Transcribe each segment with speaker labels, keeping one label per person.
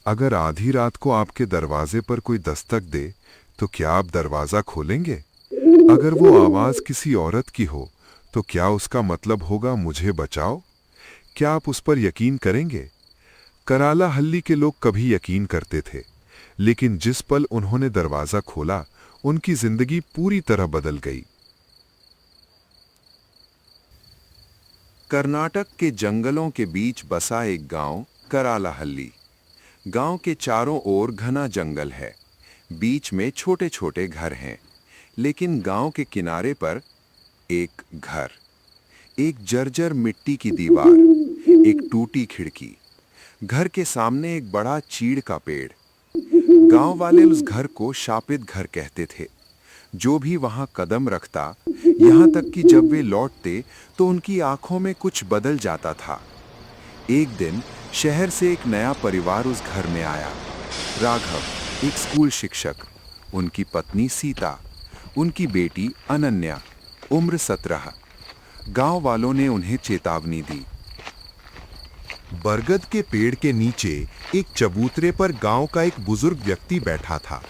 Speaker 1: अगर आधी रात को आपके दरवाजे पर कोई दस्तक दे तो क्या आप दरवाजा खोलेंगे? अगर वो आवाज किसी औरत की हो तो क्या उसका मतलब होगा मुझे बचाओ? क्या आप उस पर यकीन करेंगे? कराला हल्ली के लोग कभी यकीन करते थे, लेकिन जिस पल उन्होंने दरवाजा खोला उनकी जिंदगी पूरी तरह बदल गई। कर्नाटक के जंगलों के बीच बसा एक गांव कराला हल्ली। गांव के चारों ओर घना जंगल है। बीच में छोटे छोटे घर हैं, लेकिन गांव के किनारे पर एक घर, एक जर्जर मिट्टी की दीवार, एक टूटी खिड़की। घर के सामने एक बड़ा चीड़ का पेड़। गांव वाले उस घर को शापित घर कहते थे। जो भी वहां कदम रखता, यहां तक कि जब वे लौटते तो उनकी आंखों में कुछ बदल जाता था। एक दिन शहर से एक नया परिवार उस घर में आया। राघव, एक स्कूल शिक्षक, उनकी पत्नी सीता, उनकी बेटी अनन्या, उम्र 17। गांव वालों ने उन्हें चेतावनी दी।
Speaker 2: बरगद के पेड़ के नीचे एक चबूतरे पर गांव का एक बुजुर्ग व्यक्ति बैठा था।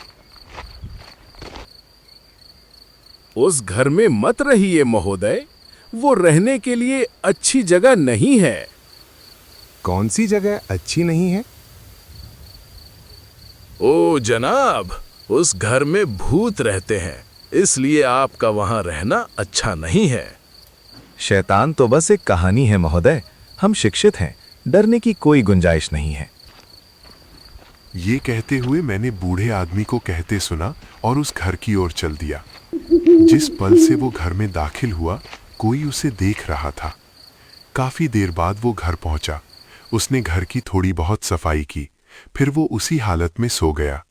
Speaker 3: उस घर में मत रहिए महोदय, वो रहने के लिए अच्छी जगह नहीं है।
Speaker 2: कौन सी जगह अच्छी नहीं है?
Speaker 3: ओ जनाब, उस घर में भूत रहते हैं, इसलिए आपका वहां रहना अच्छा नहीं है।
Speaker 4: शैतान तो बस एक कहानी है महोदय, हम शिक्षित हैं, डरने की कोई गुंजाइश नहीं है।
Speaker 1: ये कहते हुए मैंने बूढ़े आदमी को कहते सुना और उस घर की ओर चल दिया। जिस पल से वो घर में दाखिल हुआ, कोई उसे देख रहा था। काफी देर बाद वो घर पहुंचा। उसने घर की थोड़ी बहुत सफाई की, फिर वो उसी हालत में सो गया।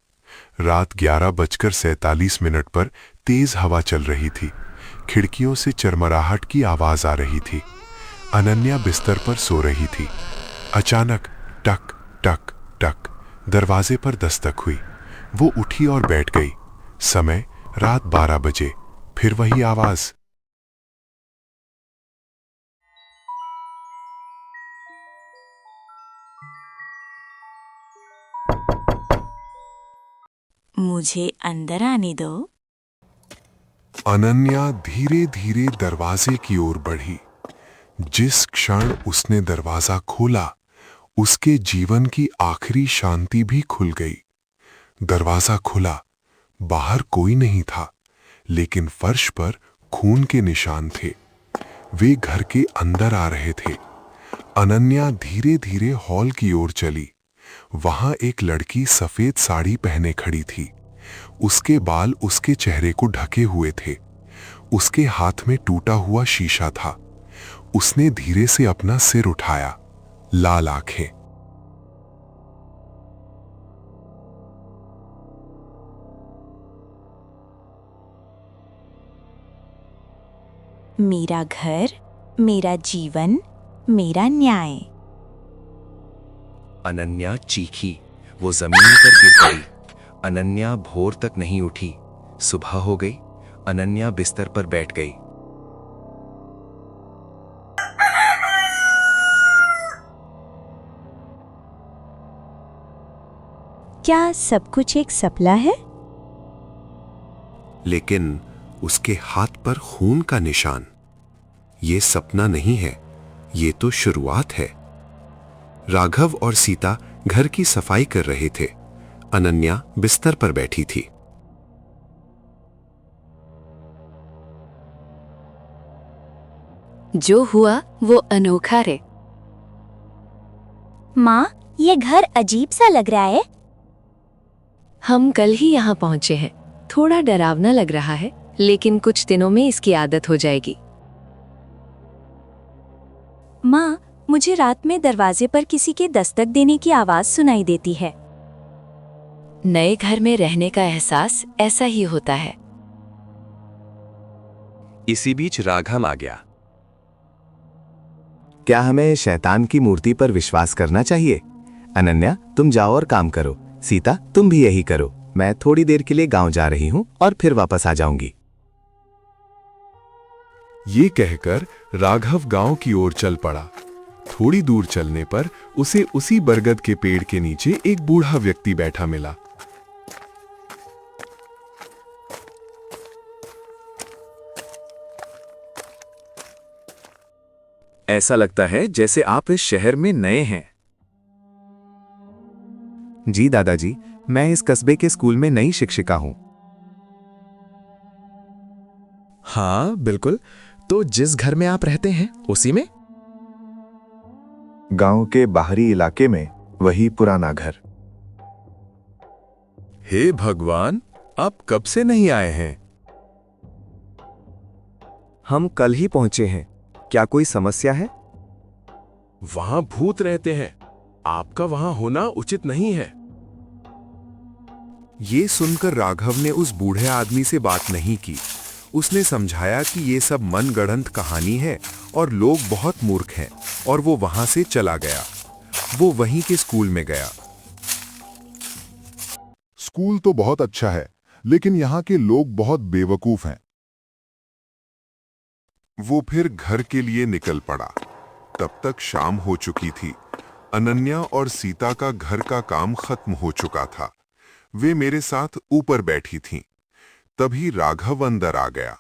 Speaker 1: रात 11:47 पर तेज हवा चल रही थी। खिड़कियों से चरमराहट की आवाज आ रही थी। अनन्या बिस्तर पर सो रही थी। अचानक टक टक टक दरवाजे पर दस्तक हुई। वो उठी और बैठ गई। समय रात 12 बजे। फिर वही आवाज।
Speaker 5: मुझे अंदर आने दो।
Speaker 1: अनन्या धीरे धीरे दरवाजे की ओर बढ़ी। जिस क्षण उसने दरवाजा खोला, उसके जीवन की आखिरी शांति भी खुल गई। दरवाजा खुला, बाहर कोई नहीं था, लेकिन फर्श पर खून के निशान थे। वे घर के अंदर आ रहे थे। अनन्या धीरे धीरे हॉल की ओर चली। वहां एक लड़की सफेद साड़ी पहने खड़ी थी। उसके बाल उसके चेहरे को ढके हुए थे। उसके हाथ में टूटा हुआ शीशा था। उसने धीरे से अपना सिर उठाया। लाल आंखें।
Speaker 5: मेरा घर, मेरा जीवन, मेरा न्याय।
Speaker 6: अनन्या चीखी। वो जमीन पर गिर गई। अनन्या भोर तक नहीं उठी। सुबह हो गई। अनन्या बिस्तर पर बैठ गई।
Speaker 5: क्या सब कुछ एक सपना है?
Speaker 1: लेकिन उसके हाथ पर खून का निशान। ये सपना नहीं है, ये तो शुरुआत है। राघव और सीता घर की सफाई कर रहे थे। अनन्या बिस्तर पर बैठी थी।
Speaker 7: जो हुआ वो अनोखा रे।
Speaker 5: माँ, ये घर अजीब सा लग रहा है।
Speaker 7: हम कल ही यहाँ पहुँचे हैं। थोड़ा डरावना लग रहा है, लेकिन कुछ दिनों में इसकी आदत हो जाएगी।
Speaker 5: माँ, मुझे रात में दरवाजे पर किसी के दस्तक देने की आवाज सुनाई देती है।
Speaker 7: नए घर में रहने का एहसास ऐसा ही होता है।
Speaker 6: इसी बीच राघव आ गया।
Speaker 4: क्या हमें शैतान की मूर्ति पर विश्वास करना चाहिए? अनन्या, तुम जाओ और काम करो। सीता, तुम भी यही करो। मैं थोड़ी देर के लिए गांव जा रही हूं और फिर वापस आ जाऊंगी।
Speaker 1: ये कहकर राघव गांव की ओर चल पड़ा।
Speaker 2: थोड़ी दूर चलने पर उसे उसी बरगद के पेड़ के नीचे एक बूढ़ा व्यक्ति बैठा मिला।
Speaker 8: ऐसा लगता है जैसे आप इस शहर में नए हैं।
Speaker 4: जी दादाजी, मैं इस कस्बे के स्कूल में नई शिक्षिका हूं।
Speaker 8: हाँ बिल्कुल, तो जिस घर में आप रहते हैं उसी में?
Speaker 2: गांव के बाहरी इलाके में वही पुराना घर।
Speaker 3: हे भगवान, आप कब से नहीं आए हैं?
Speaker 4: हम कल ही पहुंचे हैं। क्या कोई समस्या है?
Speaker 3: वहां भूत रहते हैं। आपका वहां होना उचित नहीं है।
Speaker 2: ये सुनकर राघव ने उस बूढ़े आदमी से बात नहीं की। उसने समझाया कि ये सब मनगढ़ंत कहानी है और लोग बहुत मूर्ख हैं, और वो वहां से चला गया। वो वहीं के स्कूल में गया।
Speaker 9: स्कूल तो बहुत अच्छा है, लेकिन यहाँ के लोग बहुत बेवकूफ हैं।
Speaker 2: वो फिर घर के लिए निकल पड़ा। तब तक शाम हो चुकी थी। अनन्या और सीता का घर का काम खत्म हो चुका था। वे मेरे साथ ऊपर बैठी थीं। तभी राघव अंदर आ गया।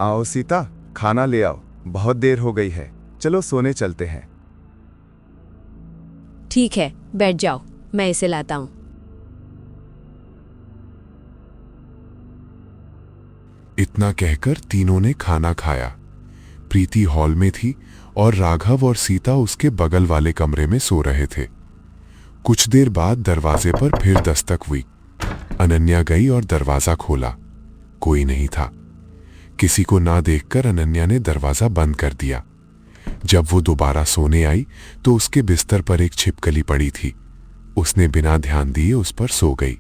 Speaker 4: आओ सीता, खाना ले आओ। बहुत देर हो गई है, चलो सोने चलते हैं।
Speaker 7: ठीक है, बैठ जाओ, मैं इसे लाता हूँ।
Speaker 2: इतना कहकर तीनों ने खाना खाया। प्रीति हॉल में थी और राघव और सीता उसके बगल वाले कमरे में सो रहे थे। कुछ देर बाद दरवाजे पर फिर दस्तक हुई। अनन्या गई और दरवाजा खोला। कोई नहीं था। किसी को ना देखकर अनन्या ने दरवाजा बंद कर दिया। जब वो दोबारा सोने आई तो उसके बिस्तर पर एक छिपकली पड़ी थी। उसने बिना ध्यान दिए उस पर सो गई।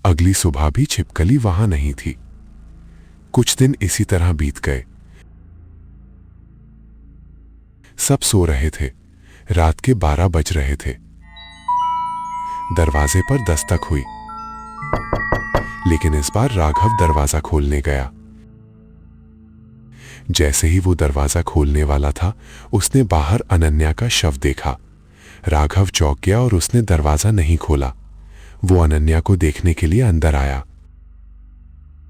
Speaker 2: अगली सुबह भी छिपकली वहां नहीं थी। कुछ दिन इसी तरह बीत गए। सब सो रहे थे। रात के 12 बज रहे थे। दरवाजे पर दस्तक हुई, लेकिन इस बार राघव दरवाजा खोलने गया। जैसे ही वो दरवाजा खोलने वाला था, उसने बाहर अनन्या का शव देखा। राघव चौंक गया और उसने दरवाजा नहीं खोला। वो अनन्या को देखने के लिए अंदर आया।